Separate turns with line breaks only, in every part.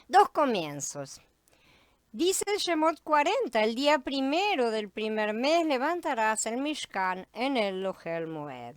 Dos comienzos. Dice Shemot 40, el día primero del primer mes levantarás el Mishkan en el Lohel Moed.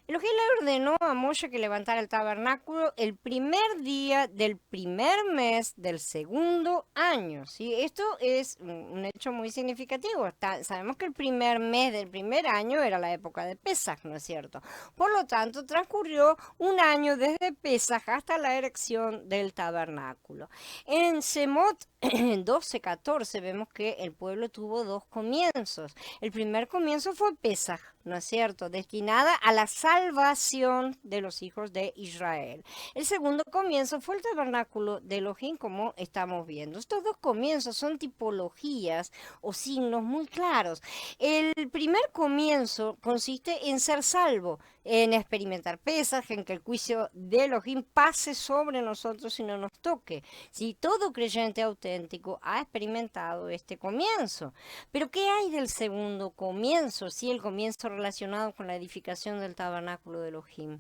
Elohim le ordenó a Moshe que levantara el tabernáculo el primer día del primer mes del segundo año. ¿Sí? Esto es un hecho muy significativo. Sabemos que el primer mes del primer año era la época de Pesaj, ¿no es cierto? Por lo tanto, transcurrió un año desde Pesaj hasta la erección del tabernáculo. En Shemot 12:14 vemos que el pueblo tuvo dos comienzos. El primer comienzo fue Pesaj, ¿no es cierto?, destinada a la salvación de los hijos de Israel. El segundo comienzo fue el tabernáculo de Elohim, como estamos viendo. Estos dos comienzos son tipologías o signos muy claros. El primer comienzo consiste en ser salvo, en experimentar Pesaj, en que el juicio de Elohim pase sobre nosotros y no nos toque. Si todo creyente auténtico ha experimentado este comienzo. Pero ¿qué hay del segundo comienzo? Sí, el comienzo relacionado con la edificación del tabernáculo de Elohim.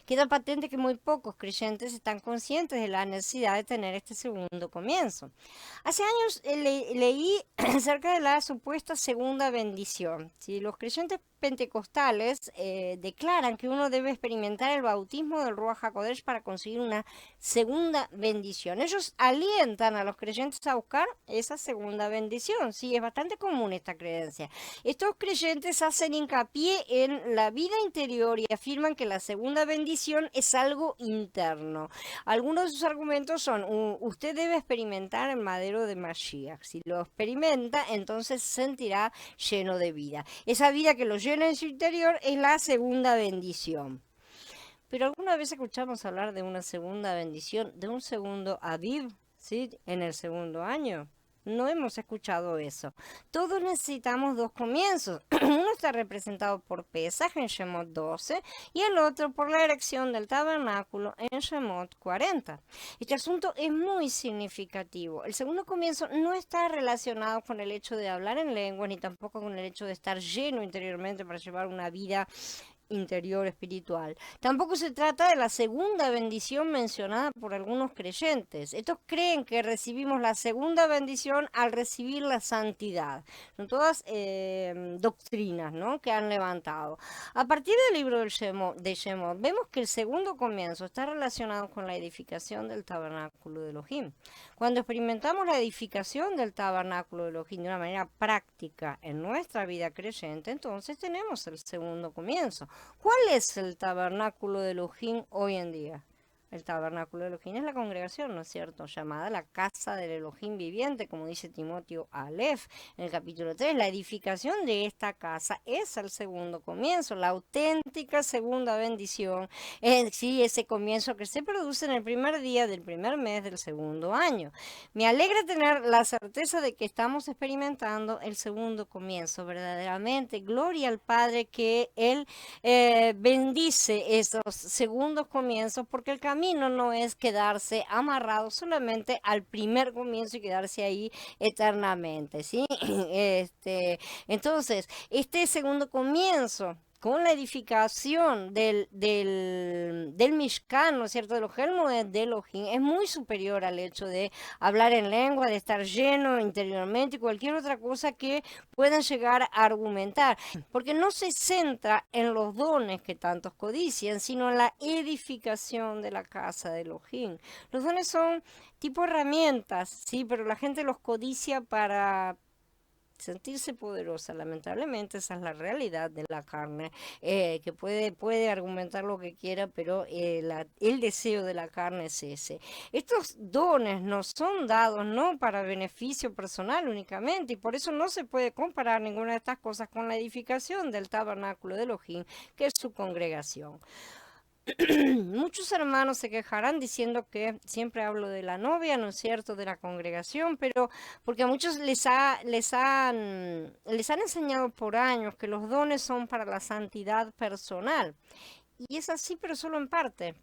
Queda patente que muy pocos creyentes están conscientes de la necesidad de tener este segundo comienzo. Hace años leí acerca de la supuesta segunda bendición. Si los creyentes pentecostales declaran que uno debe experimentar el bautismo del Ruach HaKodesh para conseguir una segunda bendición. Ellos alientan a los creyentes a buscar esa segunda bendición. Sí, es bastante común esta creencia. Estos creyentes hacen hincapié en la vida interior y afirman que la segunda bendición es algo interno. Algunos de sus argumentos son: usted debe experimentar el madero de Mashiach. Si lo experimenta, entonces se sentirá lleno de vida. Esa vida que lo llena en su interior es la segunda bendición. Pero alguna vez escuchamos hablar de una segunda bendición, de un segundo Aviv, ¿sí?, en el segundo año. No hemos escuchado eso. Todos necesitamos dos comienzos. Uno está representado por Pesaj en Shemot 12 y el otro por la erección del tabernáculo en Shemot 40. Este asunto es muy significativo. El segundo comienzo no está relacionado con el hecho de hablar en lengua ni tampoco con el hecho de estar lleno interiormente para llevar una vida interior espiritual. Tampoco se trata de la segunda bendición mencionada por algunos creyentes. Estos creen que recibimos la segunda bendición al recibir la santidad. Son todas doctrinas, ¿no?, que han levantado. A partir del libro de Shemot, vemos que el segundo comienzo está relacionado con la edificación del tabernáculo de Elohim. Cuando experimentamos la edificación del tabernáculo de Elohim de una manera práctica en nuestra vida creyente, entonces tenemos el segundo comienzo. ¿Cuál es el tabernáculo de Elohim hoy en día? El tabernáculo de Elohim es la congregación, ¿no es cierto?, llamada la casa del Elohim viviente, como dice Timoteo Aleph en el capítulo 3. La edificación de esta casa es el segundo comienzo, la auténtica segunda bendición. Sí, ese comienzo que se produce en el primer día del primer mes del segundo año. Me alegra tener la certeza de que estamos experimentando el segundo comienzo, verdaderamente. Gloria al Padre que Él bendice esos segundos comienzos, porque el camino no es quedarse amarrado solamente al primer comienzo y quedarse ahí eternamente, ¿sí? Entonces, este segundo comienzo con la edificación del Mishkan, ¿no es cierto?, de los Helmoed de Elohim, es muy superior al hecho de hablar en lengua, de estar lleno interiormente y cualquier otra cosa que puedan llegar a argumentar, porque no se centra en los dones que tantos codician, sino en la edificación de la casa de Elohim. Los dones son tipo herramientas, sí, pero la gente los codicia para sentirse poderosa. Lamentablemente esa es la realidad de la carne, que puede argumentar lo que quiera, pero el deseo de la carne es ese. Estos dones nos son dados no para beneficio personal únicamente, y por eso no se puede comparar ninguna de estas cosas con la edificación del tabernáculo de Elohim, que es su congregación. Muchos hermanos se quejarán diciendo que siempre hablo de la novia, ¿no es cierto?, de la congregación, pero porque a muchos les han enseñado por años que los dones son para la santidad personal. Y es así, pero solo en parte.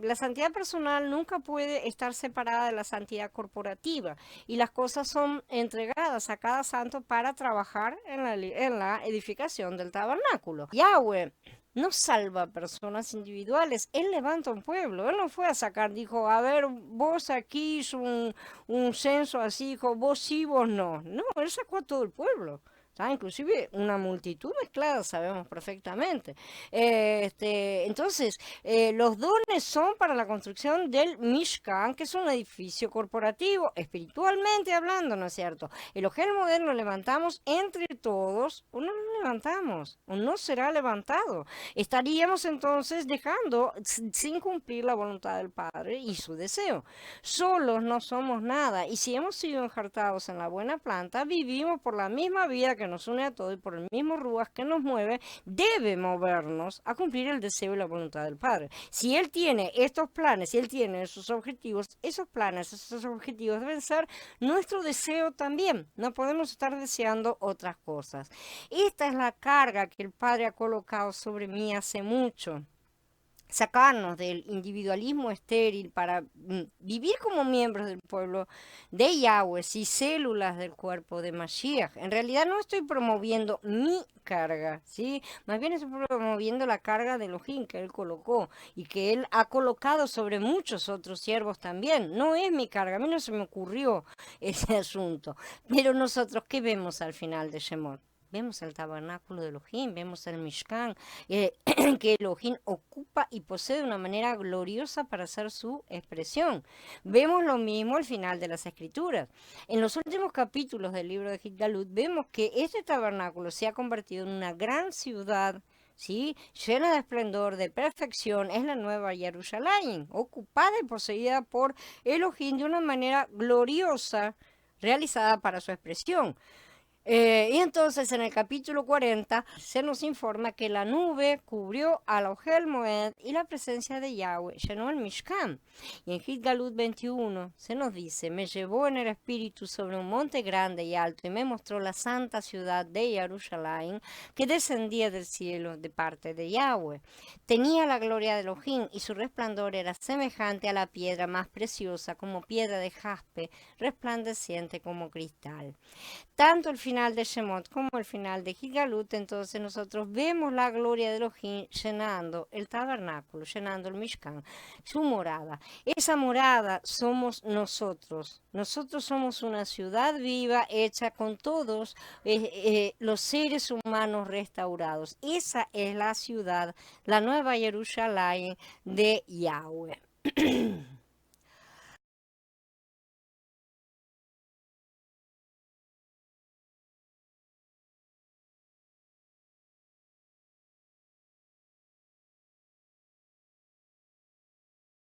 La santidad personal nunca puede estar separada de la santidad corporativa, y las cosas son entregadas a cada santo para trabajar en la edificación del tabernáculo. Yahweh no salva personas individuales, Él levanta un pueblo. Él no fue a sacar, dijo, a ver, vos aquí hizo un censo así, dijo, vos sí, vos no. No, Él sacó a todo el pueblo. Inclusive una multitud mezclada, sabemos perfectamente. Entonces, los dones son para la construcción del Mishkan, que es un edificio corporativo, espiritualmente hablando, ¿no es cierto? El Ojel Moed lo levantamos entre todos, o no lo levantamos, o no será levantado. Estaríamos entonces dejando sin cumplir la voluntad del Padre y su deseo. Solos no somos nada, y si hemos sido enjartados en la buena planta, vivimos por la misma vida que nos une a todos y por el mismo ruas que nos mueve, debe movernos a cumplir el deseo y la voluntad del Padre. Si Él tiene estos planes, si Él tiene esos objetivos, esos planes, esos objetivos deben ser nuestro deseo también. No podemos estar deseando otras cosas. Esta es la carga que el Padre ha colocado sobre mí hace mucho, sacarnos del individualismo estéril para vivir como miembros del pueblo de Yahweh y células del cuerpo de Mashiach. En realidad no estoy promoviendo mi carga, ¿sí? Más bien estoy promoviendo la carga de Elohim que Él colocó y que Él ha colocado sobre muchos otros siervos también. No es mi carga, a mí no se me ocurrió ese asunto. Pero nosotros, ¿qué vemos al final de Shemot? Vemos el tabernáculo de Elohim, vemos el Mishkan, que Elohim ocupa y posee de una manera gloriosa para hacer su expresión. Vemos lo mismo al final de las Escrituras. En los últimos capítulos del libro de Gitgalut vemos que este tabernáculo se ha convertido en una gran ciudad, ¿sí? Llena de esplendor, de perfección. Es la nueva Jerusalén, ocupada y poseída por Elohim de una manera gloriosa, realizada para su expresión. Y entonces en el capítulo 40 se nos informa que la nube cubrió a la Ojel Moed y la presencia de Yahweh llenó el Mishkan. Y en Gitgalut 21 se nos dice, me llevó en el espíritu sobre un monte grande y alto y me mostró la santa ciudad de Jerusalén que descendía del cielo de parte de Yahweh. Tenía la gloria de Elohim y su resplandor era semejante a la piedra más preciosa como piedra de jaspe, resplandeciente como cristal. Tanto el final de Shemot como el final de Gitgalut, entonces nosotros vemos la gloria de Elohim llenando el tabernáculo, llenando el Mishkan, su morada. Esa morada somos nosotros. Nosotros somos una ciudad viva hecha con todos los seres humanos restaurados. Esa es la ciudad, la nueva Jerusalén de Yahweh.